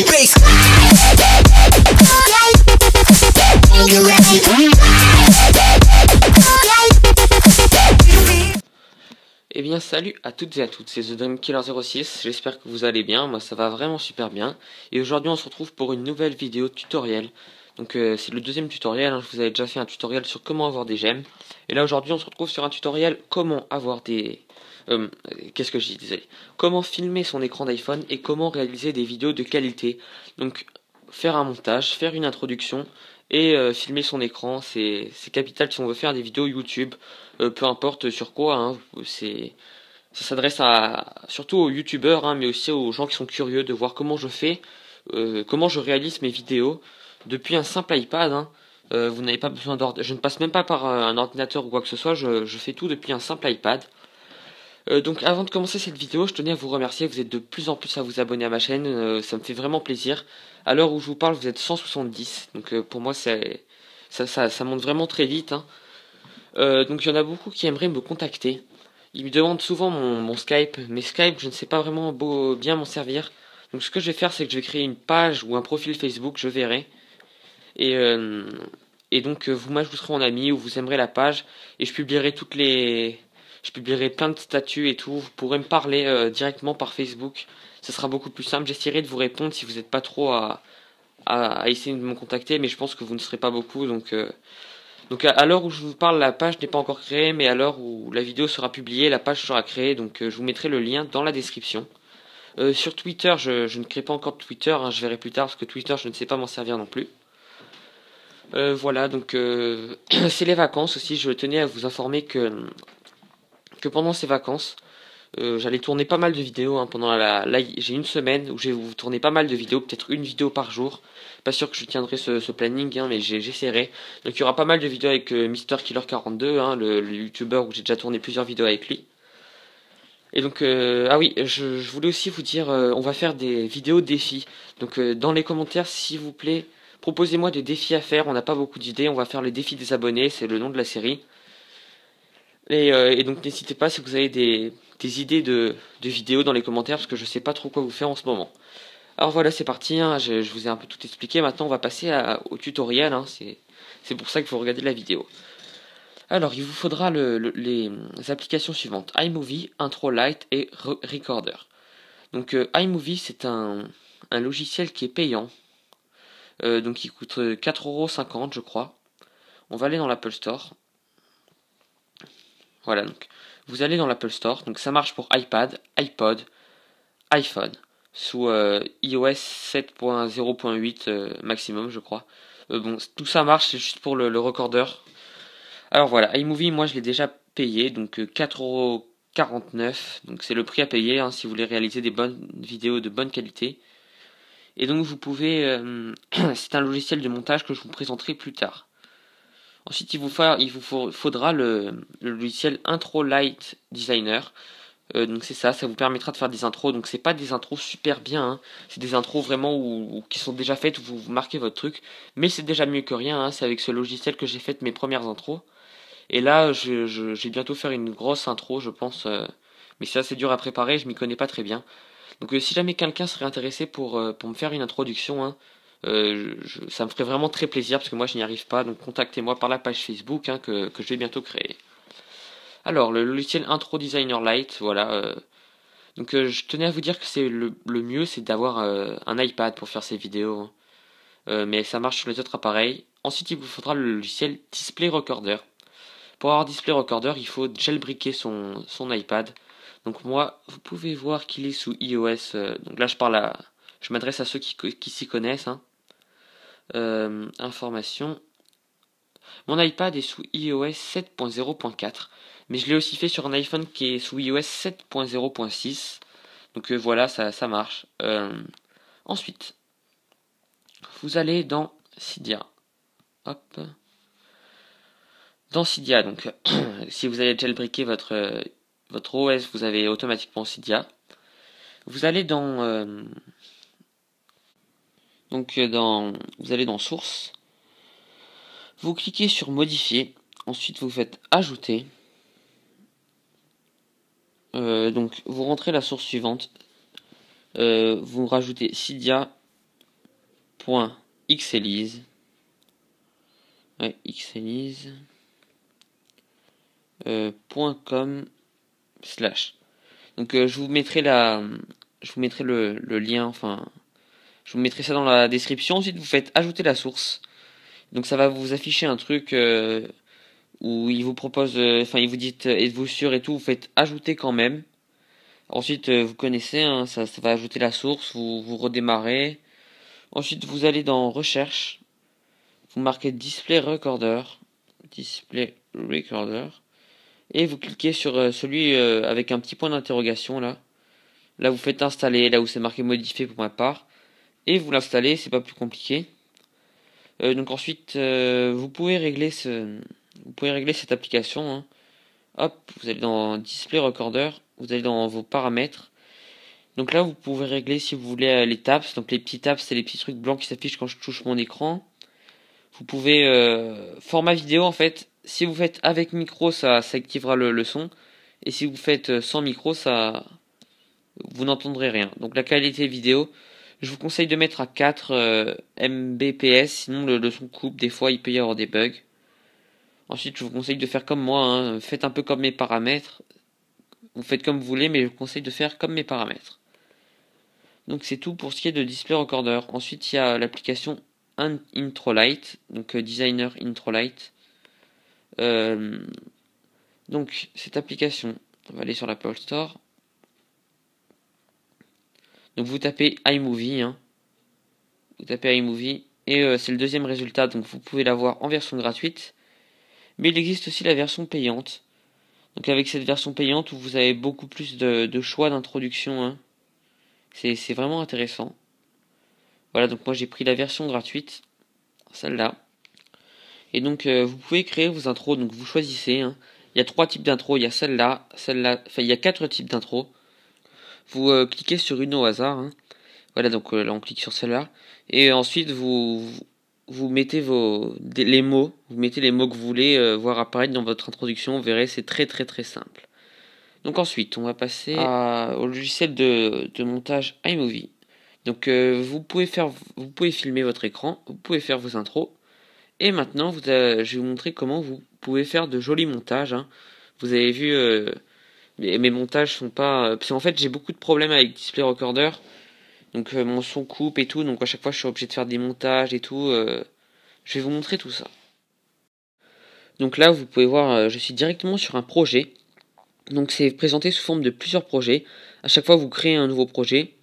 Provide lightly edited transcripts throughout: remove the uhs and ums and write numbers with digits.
Eh bien salut à toutes et à toutes, c'est The Dream Killer 06, j'espère que vous allez bien, moi ça va vraiment super bien. Et aujourd'hui on se retrouve pour une nouvelle vidéo tutoriel. Donc c'est le deuxième tutoriel, hein. Je vous avais déjà fait un tutoriel sur comment avoir des gemmes. Et là aujourd'hui on se retrouve sur un tutoriel comment avoir des... qu'est-ce que je dis, désolé. Comment filmer son écran d'iPhone et comment réaliser des vidéos de qualité. Donc faire un montage, faire une introduction et filmer son écran, c'est capital si on veut faire des vidéos YouTube. Peu importe sur quoi, hein, ça s'adresse surtout aux youtubeurs, hein, mais aussi aux gens qui sont curieux de voir comment je fais, comment je réalise mes vidéos depuis un simple iPad. Hein. Vous n'avez pas besoin je ne passe même pas par un ordinateur ou quoi que ce soit, je fais tout depuis un simple iPad. Donc avant de commencer cette vidéo, je tenais à vous remercier, vous êtes de plus en plus à vous abonner à ma chaîne, ça me fait vraiment plaisir. À l'heure où je vous parle, vous êtes 170, donc pour moi ça monte vraiment très vite. Hein. Donc il y en a beaucoup qui aimeraient me contacter. Ils me demandent souvent mon Skype, mais Skype je ne sais pas vraiment bien m'en servir. Donc ce que je vais faire c'est que je vais créer une page ou un profil Facebook, je verrai. Et, euh, et donc vous m'ajouterez en ami ou vous aimerez la page et je publierai plein de statuts et tout. Vous pourrez me parler directement par Facebook. Ce sera beaucoup plus simple. J'essaierai de vous répondre si vous n'êtes pas trop à essayer de me contacter, mais je pense que vous ne serez pas beaucoup donc à l'heure où je vous parle, la page n'est pas encore créée, mais à l'heure où la vidéo sera publiée, la page sera créée, donc je vous mettrai le lien dans la description. Sur Twitter, je ne crée pas encore de Twitter, hein, je verrai plus tard, parce que Twitter, je ne sais pas m'en servir non plus. Voilà, donc c'est les vacances aussi, je tenais à vous informer que pendant ces vacances, j'allais tourner pas mal de vidéos, hein, pendant là j'ai une semaine où je vais vous tourner pas mal de vidéos, peut-être une vidéo par jour. Pas sûr que je tiendrai ce planning, hein, mais j'essaierai. Donc il y aura pas mal de vidéos avec MrKiller42, hein, le youtubeur où j'ai déjà tourné plusieurs vidéos avec lui. Et donc ah oui, je voulais aussi vous dire, on va faire des vidéos défis. Donc dans les commentaires, s'il vous plaît, proposez-moi des défis à faire. On n'a pas beaucoup d'idées, on va faire les défis des abonnés, c'est le nom de la série. Et donc n'hésitez pas si vous avez des idées de vidéos dans les commentaires, parce que je sais pas trop quoi vous faire en ce moment. Alors voilà, c'est parti, hein, je vous ai un peu tout expliqué. Maintenant on va passer au tutoriel, hein, c'est pour ça qu'il faut regarder la vidéo. Alors il vous faudra les applications suivantes: iMovie, Intro Light et Recorder. Donc iMovie c'est un logiciel qui est payant, donc il coûte 4,50 € je crois. On va aller dans l'Apple Store. Voilà, donc vous allez dans l'Apple Store, donc ça marche pour iPad, iPod, iPhone, sous iOS 7.0.8 maximum, je crois. Bon, tout ça marche, c'est juste pour le recorder. Alors voilà, iMovie, moi je l'ai déjà payé, donc 4,49 €, donc c'est le prix à payer, hein, si vous voulez réaliser des bonnes vidéos de bonne qualité. Et donc vous pouvez, c'est un logiciel de montage que je vous présenterai plus tard. Ensuite, il vous faudra le logiciel Intro Light Designer. Donc c'est ça vous permettra de faire des intros. Donc c'est pas des intros super bien, hein. C'est des intros vraiment qui sont déjà faites, où vous marquez votre truc. Mais c'est déjà mieux que rien, hein. C'est avec ce logiciel que j'ai fait mes premières intros. Et là, je vais bientôt faire une grosse intro, je pense. Mais c'est assez dur à préparer, je m'y connais pas très bien. Donc si jamais quelqu'un serait intéressé pour me faire une introduction, hein, ça me ferait vraiment très plaisir, parce que moi je n'y arrive pas. Donc contactez-moi par la page Facebook, hein, que je vais bientôt créer. Alors le logiciel Intro Designer Lite, voilà. Donc je tenais à vous dire que c'est le mieux, c'est d'avoir un iPad pour faire ces vidéos, hein. Mais ça marche sur les autres appareils. Ensuite il vous faudra le logiciel Display Recorder. Pour avoir Display Recorder, il faut jailbreaker son iPad. Donc moi, vous pouvez voir qu'il est sous iOS. Donc là, je m'adresse à ceux qui s'y connaissent, hein. Information. Mon iPad est sous iOS 7.0.4, mais je l'ai aussi fait sur un iPhone qui est sous iOS 7.0.6. Donc voilà, ça marche. Ensuite, vous allez dans Cydia. Hop. Dans Cydia, donc, si vous allez jailbreaker votre OS, vous avez automatiquement Cydia. Vous allez vous allez dans Source. Vous cliquez sur Modifier. Ensuite, vous faites Ajouter. Donc, vous rentrez la source suivante. Vous rajoutez Cydia .xelise. Ouais, xelise. .com/. Donc je vous mettrai le lien, enfin je vous mettrai ça dans la description. Ensuite vous faites ajouter la source. Donc ça va vous afficher un truc où il vous propose, enfin il vous dit êtes-vous sûr et tout, vous faites ajouter quand même. Ensuite vous connaissez, hein, ça va ajouter la source, vous redémarrez. Ensuite vous allez dans recherche, vous marquez display recorder, et vous cliquez sur celui avec un petit point d'interrogation là. Là vous faites installer, là où c'est marqué modifier pour ma part, et vous l'installez, c'est pas plus compliqué. Donc ensuite vous pouvez régler cette application, hein. Hop, vous allez dans display recorder, vous allez dans vos paramètres. Donc là vous pouvez régler si vous voulez les taps. Donc les petits taps c'est les petits trucs blancs qui s'affichent quand je touche mon écran. Vous pouvez format vidéo en fait. Si vous faites avec micro ça activera le son. Et si vous faites sans micro ça vous n'entendrez rien. Donc la qualité vidéo, je vous conseille de mettre à 4 Mbps, sinon le son coupe, des fois il peut y avoir des bugs. Ensuite je vous conseille de faire comme moi, hein. Faites un peu comme mes paramètres. Vous faites comme vous voulez, mais je vous conseille de faire comme mes paramètres. Donc c'est tout pour ce qui est de display recorder. Ensuite il y a l'application Introlight, donc Designer Introlight. Donc cette application, on va aller sur l'Apple Store. Donc vous tapez iMovie, hein. Vous tapez iMovie et c'est le deuxième résultat, donc vous pouvez l'avoir en version gratuite. Mais il existe aussi la version payante. Donc avec cette version payante où vous avez beaucoup plus de choix d'introduction, hein. C'est vraiment intéressant. Voilà, donc moi j'ai pris la version gratuite, celle-là. Et donc vous pouvez créer vos intros, donc vous choisissez, hein. Il y a 3 types d'intros, il y a celle-là, enfin il y a 4 types d'intros. Vous cliquez sur une au hasard, hein. Voilà, donc là on clique sur celle-là. Et ensuite vous mettez les mots, vous mettez les mots que vous voulez voir apparaître dans votre introduction, vous verrez c'est très simple. Donc ensuite on va passer au logiciel de montage iMovie. Donc vous pouvez filmer votre écran, vous pouvez faire vos intros. Et maintenant je vais vous montrer comment vous pouvez faire de jolis montages, hein. Vous avez vu mes montages sont pas, parce qu'en fait j'ai beaucoup de problèmes avec Display Recorder. Donc mon son coupe et tout, donc à chaque fois je suis obligé de faire des montages et tout. Je vais vous montrer tout ça. Donc là vous pouvez voir, je suis directement sur un projet. Donc c'est présenté sous forme de plusieurs projets. À chaque fois vous créez un nouveau projet.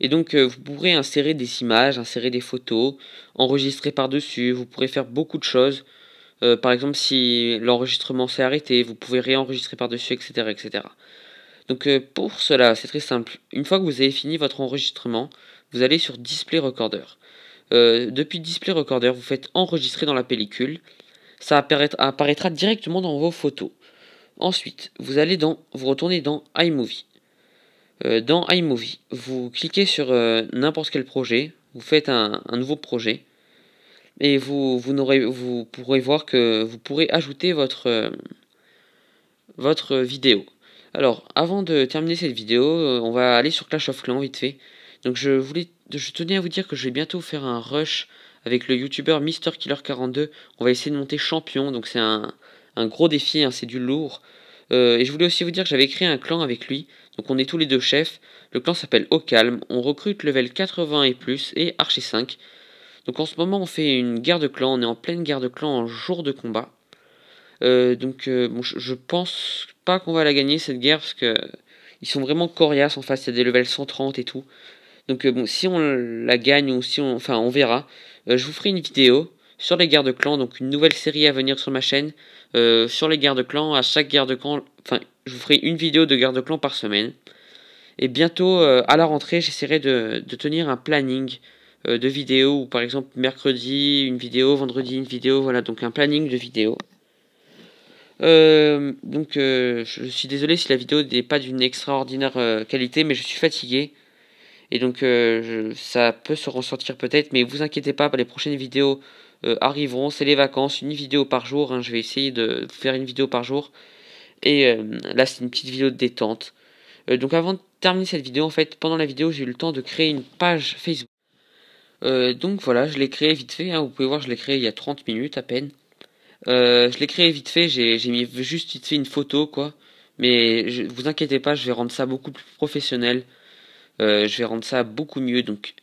Et donc vous pourrez insérer des images, insérer des photos, enregistrer par-dessus. Vous pourrez faire beaucoup de choses. Par exemple si l'enregistrement s'est arrêté, vous pouvez réenregistrer par-dessus, etc., etc. Donc pour cela, c'est très simple. Une fois que vous avez fini votre enregistrement, vous allez sur Display Recorder. Depuis Display Recorder, vous faites enregistrer dans la pellicule. Ça apparaîtra directement dans vos photos. Ensuite, vous retournez dans iMovie. Dans iMovie, vous cliquez sur n'importe quel projet. Vous faites un nouveau projet. Et vous pourrez voir que vous pourrez ajouter votre vidéo. Alors, avant de terminer cette vidéo, on va aller sur Clash of Clans vite fait. Donc je tenais à vous dire que je vais bientôt faire un rush avec le youtubeur MrKiller42. On va essayer de monter champion, donc c'est un gros défi, hein, c'est du lourd. Et je voulais aussi vous dire que j'avais créé un clan avec lui, donc on est tous les deux chefs. Le clan s'appelle Au Calme, on recrute level 80 et plus et archer 5. Donc en ce moment on fait une guerre de clans, on est en pleine guerre de clans en jour de combat. Bon, je pense pas qu'on va la gagner cette guerre parce que ils sont vraiment coriaces en face, il y a des levels 130 et tout. Donc bon, si on la gagne ou si on verra. Je vous ferai une vidéo sur les guerres de clans, donc une nouvelle série à venir sur ma chaîne sur les guerres de clans. À chaque guerre de clan, enfin, je vous ferai une vidéo de guerre de clans par semaine. Et bientôt, à la rentrée, j'essaierai de tenir un planning de vidéos, ou par exemple mercredi une vidéo, vendredi une vidéo, voilà, donc un planning de vidéos. Je suis désolé si la vidéo n'est pas d'une extraordinaire qualité, mais je suis fatigué. Et donc ça peut se ressentir peut-être, mais vous inquiétez pas, les prochaines vidéos arriveront, c'est les vacances, une vidéo par jour, hein, je vais essayer de faire une vidéo par jour. Et là c'est une petite vidéo de détente. Donc avant de terminer cette vidéo, en fait, pendant la vidéo j'ai eu le temps de créer une page Facebook. Donc voilà, je l'ai créé vite fait, hein, vous pouvez voir, je l'ai créé il y a 30 minutes à peine. Je l'ai créé vite fait, j'ai mis juste vite fait une photo, quoi. Mais vous inquiétez pas, je vais rendre ça beaucoup plus professionnel. Je vais rendre ça beaucoup mieux. Donc,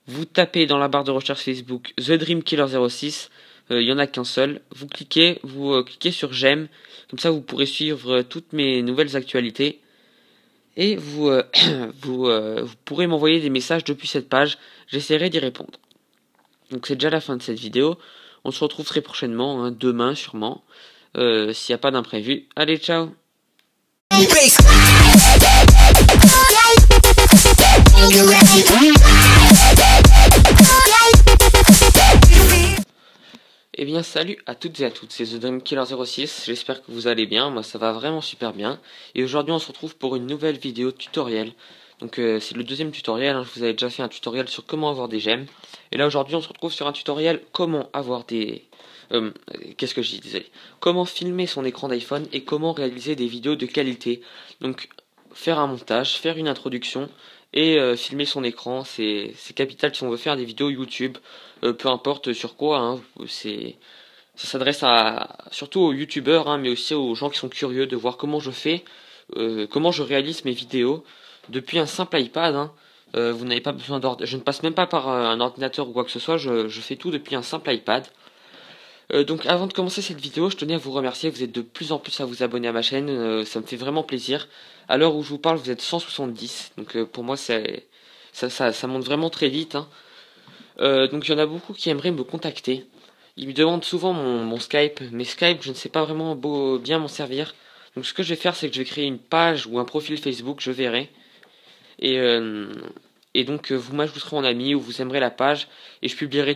vous tapez dans la barre de recherche Facebook The Dream Killer 06. Il y en a qu'un seul. Vous cliquez sur j'aime. Comme ça, vous pourrez suivre toutes mes nouvelles actualités. Et vous pourrez m'envoyer des messages depuis cette page. J'essaierai d'y répondre. Donc c'est déjà la fin de cette vidéo. On se retrouve très prochainement, hein, demain sûrement, s'il n'y a pas d'imprévu. Allez, ciao! Eh bien salut à toutes et à toutes, c'est The Dream Killer 06, j'espère que vous allez bien, moi ça va vraiment super bien. Et aujourd'hui on se retrouve pour une nouvelle vidéo tutoriel. Donc c'est le deuxième tutoriel, hein. Je vous avais déjà fait un tutoriel sur comment avoir des gemmes. Et là aujourd'hui on se retrouve sur un tutoriel comment avoir des... qu'est-ce que je dis, désolé. Comment filmer son écran d'iPhone et comment réaliser des vidéos de qualité. Donc faire un montage, faire une introduction et filmer son écran, c'est capital si on veut faire des vidéos YouTube, peu importe sur quoi, hein, ça s'adresse surtout aux youtubeurs, hein, mais aussi aux gens qui sont curieux de voir comment je fais, comment je réalise mes vidéos depuis un simple iPad, hein. Vous n'avez pas besoin je ne passe même pas par un ordinateur ou quoi que ce soit, je fais tout depuis un simple iPad. Donc avant de commencer cette vidéo, je tenais à vous remercier, vous êtes de plus en plus à vous abonner à ma chaîne, ça me fait vraiment plaisir. À l'heure où je vous parle, vous êtes 170, donc pour moi ça monte vraiment très vite, hein. Donc il y en a beaucoup qui aimeraient me contacter. Ils me demandent souvent mon Skype, mais Skype je ne sais pas vraiment bien m'en servir. Donc ce que je vais faire, c'est que je vais créer une page ou un profil Facebook, je verrai. Et, euh, et donc vous m'ajouterez en ami ou vous aimerez la page et je publierai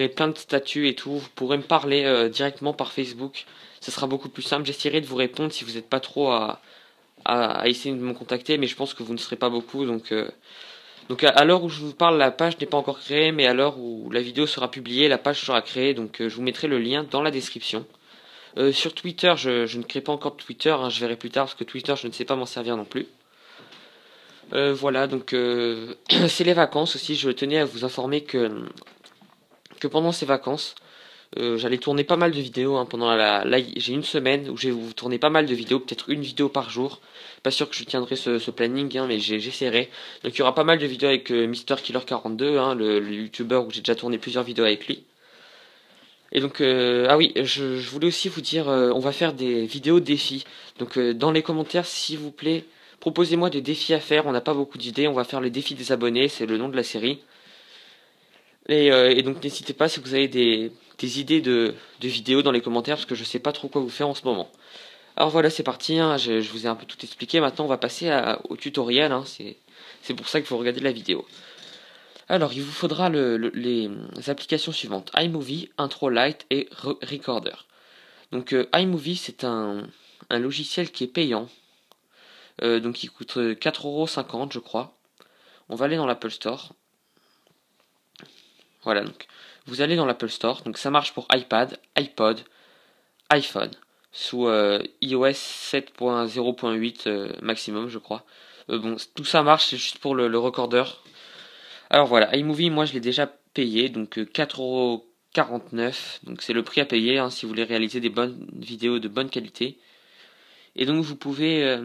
plein de statuts et tout. Vous pourrez me parler directement par Facebook. Ce sera beaucoup plus simple. J'essaierai de vous répondre si vous n'êtes pas trop à essayer de me contacter, mais je pense que vous ne serez pas beaucoup. Donc à l'heure où je vous parle, la page n'est pas encore créée, mais à l'heure où la vidéo sera publiée, la page sera créée. Donc je vous mettrai le lien dans la description. Sur Twitter, je ne crée pas encore de Twitter, hein, je verrai plus tard parce que Twitter, je ne sais pas m'en servir non plus. Voilà, donc c'est les vacances aussi. Je tenais à vous informer que pendant ces vacances, j'allais tourner pas mal de vidéos, hein, pendant là, j'ai une semaine où je vais vous tourner pas mal de vidéos, peut-être une vidéo par jour. Pas sûr que je tiendrai ce planning, hein, mais j'essaierai. Donc il y aura pas mal de vidéos avec Mister Killer 42, hein, le youtubeur où j'ai déjà tourné plusieurs vidéos avec lui. Et donc, ah oui, je voulais aussi vous dire, on va faire des vidéos défis. Donc, dans les commentaires, s'il vous plaît, proposez-moi des défis à faire. On n'a pas beaucoup d'idées. On va faire les défis des abonnés, c'est le nom de la série. Et donc, n'hésitez pas si vous avez des idées de vidéos dans les commentaires, parce que je sais pas trop quoi vous faire en ce moment. Alors voilà, c'est parti, hein, je vous ai un peu tout expliqué. Maintenant, on va passer au tutoriel, hein, c'est pour ça qu'il faut regarder la vidéo. Alors, il vous faudra les applications suivantes: iMovie, Intro Lite et Recorder. Donc, iMovie, c'est un logiciel qui est payant. Donc, il coûte 4,50 €, je crois. On va aller dans l'Apple Store. Voilà, donc, vous allez dans l'Apple Store. Donc, ça marche pour iPad, iPod, iPhone, sous iOS 7.0.8 maximum, je crois. Bon, tout ça marche, c'est juste pour le recorder. Alors voilà, iMovie, moi je l'ai déjà payé, donc 4,49 €. Donc c'est le prix à payer, hein, si vous voulez réaliser des bonnes vidéos de bonne qualité. Et donc vous pouvez...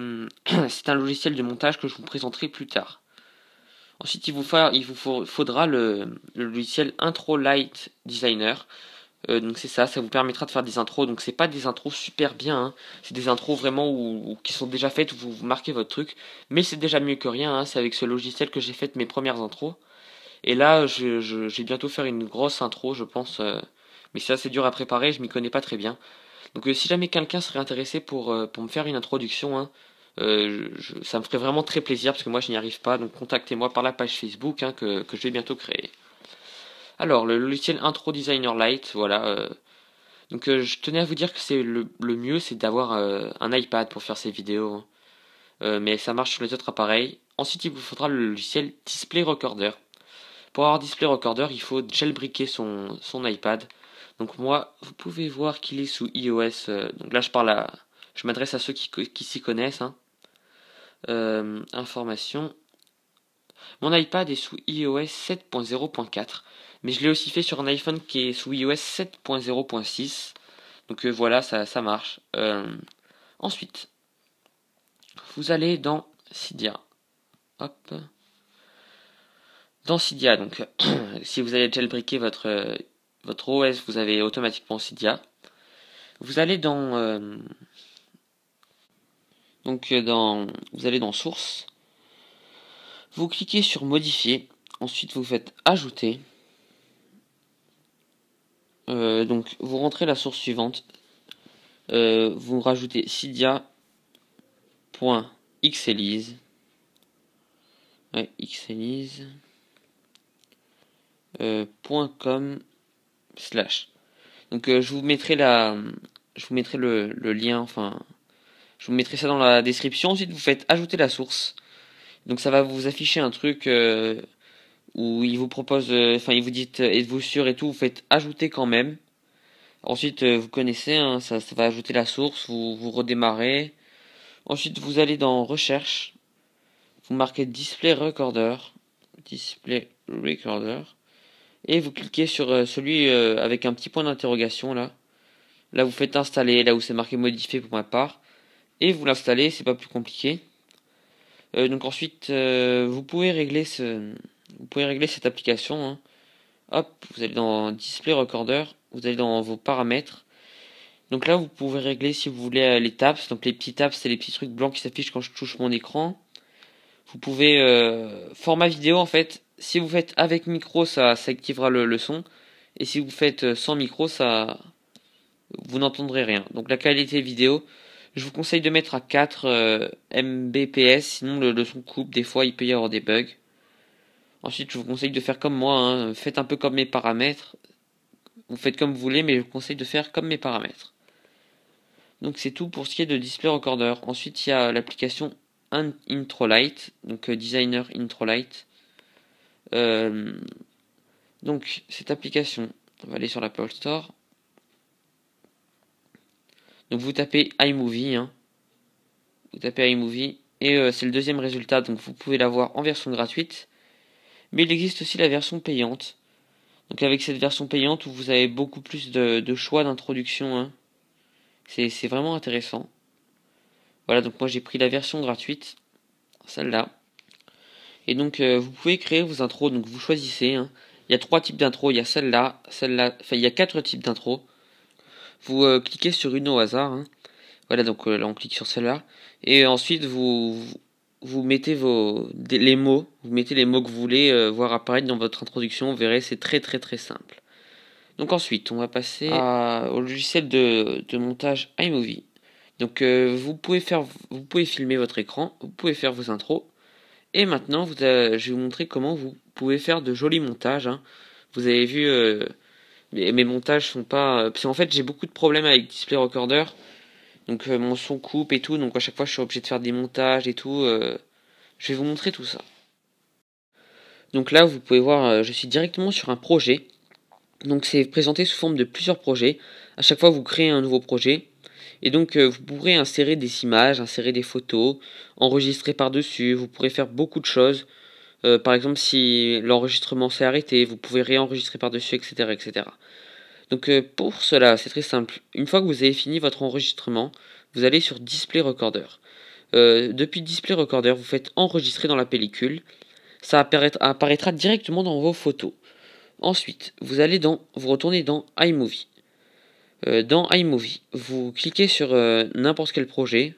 c'est un logiciel de montage que je vous présenterai plus tard. Ensuite, faudra le logiciel Intro Light Designer. Donc c'est ça vous permettra de faire des intros. Donc c'est pas des intros super bien, hein. C'est des intros vraiment qui sont déjà faites, où vous marquez votre truc. Mais c'est déjà mieux que rien, hein. C'est avec ce logiciel que j'ai fait mes premières intros. Et là, je vais bientôt faire une grosse intro, je pense. Mais c'est assez dur à préparer, je m'y connais pas très bien. Donc si jamais quelqu'un serait intéressé pour me faire une introduction, hein, ça me ferait vraiment très plaisir, parce que moi je n'y arrive pas. Donc contactez-moi par la page Facebook, hein, que je vais bientôt créer. Alors, le logiciel Intro Designer Lite, voilà. Donc je tenais à vous dire que c'est le mieux, c'est d'avoir un iPad pour faire ces vidéos, hein. Mais ça marche sur les autres appareils. Ensuite, il vous faudra le logiciel Display Recorder. Pour avoir Display Recorder, il faut jailbreaker son iPad. Donc moi, vous pouvez voir qu'il est sous iOS. Donc là, je m'adresse à ceux qui s'y connaissent, hein. Information. Mon iPad est sous iOS 7.0.4, mais je l'ai aussi fait sur un iPhone qui est sous iOS 7.0.6. Donc voilà, ça marche. Ensuite, vous allez dans Cydia. Hop. Dans Cydia, donc si vous allez jailbreaker votre OS, vous avez automatiquement Cydia. Vous allez vous allez dans Source. Vous cliquez sur Modifier. Ensuite, vous faites Ajouter. Donc, vous rentrez la source suivante. Vous rajoutez cydia.xelise. Ouais, xelise. .com/. Donc je vous mettrai le lien, enfin je vous mettrai ça dans la description. Ensuite vous faites ajouter la source. Donc ça va vous afficher un truc où il vous propose, enfin il vous dit êtes-vous sûr et tout, vous faites ajouter quand même. Ensuite vous connaissez, hein, ça va ajouter la source, vous redémarrez. Ensuite vous allez dans recherche, vous marquez display recorder, et vous cliquez sur celui avec un petit point d'interrogation là. Là vous faites installer, là où c'est marqué modifier pour ma part, et vous l'installez, c'est pas plus compliqué. Donc ensuite vous pouvez régler cette application, hein. Hop, vous allez dans display recorder, vous allez dans vos paramètres. Donc là vous pouvez régler si vous voulez les taps, donc les petits taps c'est les petits trucs blancs qui s'affichent quand je touche mon écran. Vous pouvez format vidéo en fait, si vous faites avec micro ça activera le son, et si vous faites sans micro vous n'entendrez rien. Donc la qualité vidéo, je vous conseille de mettre à 4 Mbps, sinon le son coupe, des fois il peut y avoir des bugs. Ensuite je vous conseille de faire comme moi, hein. Faites un peu comme mes paramètres. Vous faites comme vous voulez, mais je vous conseille de faire comme mes paramètres. Donc c'est tout pour ce qui est de Display Recorder. Ensuite il y a l'application Introlight, donc Designer Introlight. Donc cette application, on va aller sur l'Apple Store. Donc vous tapez iMovie, hein. Vous tapez iMovie et c'est le deuxième résultat, donc vous pouvez l'avoir en version gratuite. Mais il existe aussi la version payante. Donc avec cette version payante où vous avez beaucoup plus de choix d'introduction, hein. C'est vraiment intéressant. Voilà, donc moi j'ai pris la version gratuite, celle-là. Et donc vous pouvez créer vos intros, donc vous choisissez, hein. Il y a 3 types d'intros, il y a celle-là, enfin il y a 4 types d'intros. Vous cliquez sur une au hasard, hein. Voilà, donc là on clique sur celle-là. Et ensuite vous mettez les mots, vous mettez les mots que vous voulez voir apparaître dans votre introduction. Vous verrez, c'est très très très simple. Donc ensuite, on va passer au logiciel de montage iMovie. Donc vous pouvez filmer votre écran, vous pouvez faire vos intros. Et maintenant, je vais vous montrer comment vous pouvez faire de jolis montages, hein. Vous avez vu, mes montages sont pas... parce qu'en fait, j'ai beaucoup de problèmes avec Display Recorder. Donc mon son coupe et tout, donc à chaque fois je suis obligé de faire des montages et tout. Je vais vous montrer tout ça. Donc là vous pouvez voir, je suis directement sur un projet. Donc c'est présenté sous forme de plusieurs projets. À chaque fois vous créez un nouveau projet. Et donc vous pourrez insérer des images, insérer des photos, enregistrer par-dessus. Vous pourrez faire beaucoup de choses. Par exemple si l'enregistrement s'est arrêté, vous pouvez réenregistrer par-dessus, etc. etc. Donc pour cela, c'est très simple. Une fois que vous avez fini votre enregistrement, vous allez sur Display Recorder. Depuis Display Recorder, vous faites enregistrer dans la pellicule. Ça apparaîtra directement dans vos photos. Ensuite, vous retournez dans iMovie. Dans iMovie, vous cliquez sur n'importe quel projet.